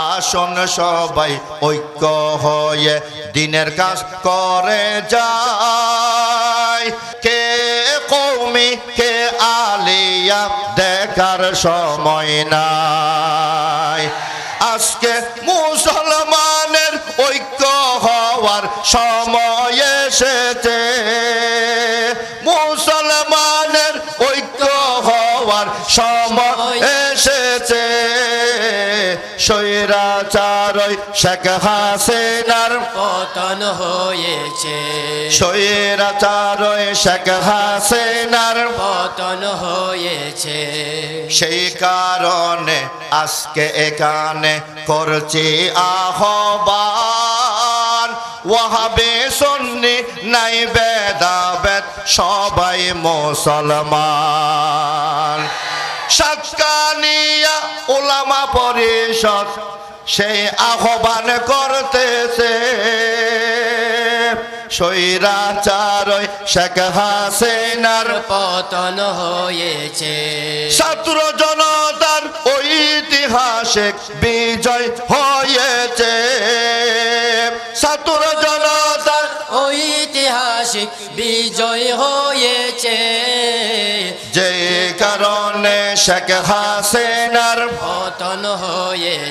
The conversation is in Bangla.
আসুন সবাই ঐক্য হয়ে দিনের কাজ করে যায়। কে কওমি কে আলিয়া দেখার সময় নাই। আজকে মুসলমানের ঐক্য হওয়ার সময় এসেছে। মুসলমানের ঐক্য হওয়ার সময় এসেছে। স্বৈরাচারই শেখ হাসিনার পতন হয়েছে। স্বৈরাচারই শেখ হাসিনার পতন হয়েছে। সেই কারণে আজকে এখানে করছি আহ্বান। ওয়াহাবি সুন্নি নাই ভেদাভেদ সবাই মুসলমান। সাতকানিয়া উলামা পরিষদ সেই আহ্বান করতেছে। স্বৈরাচারই শেখ হাসিনার পতন হয়েছে। ছাত্র জনতার ঐতিহাসিক বিজয় হয়েছে। ছাত্র জনতার ঐতিহাসিক বিজয় হয়েছে। যে কারণে শেখ হাসিনার পতন হয়েছে।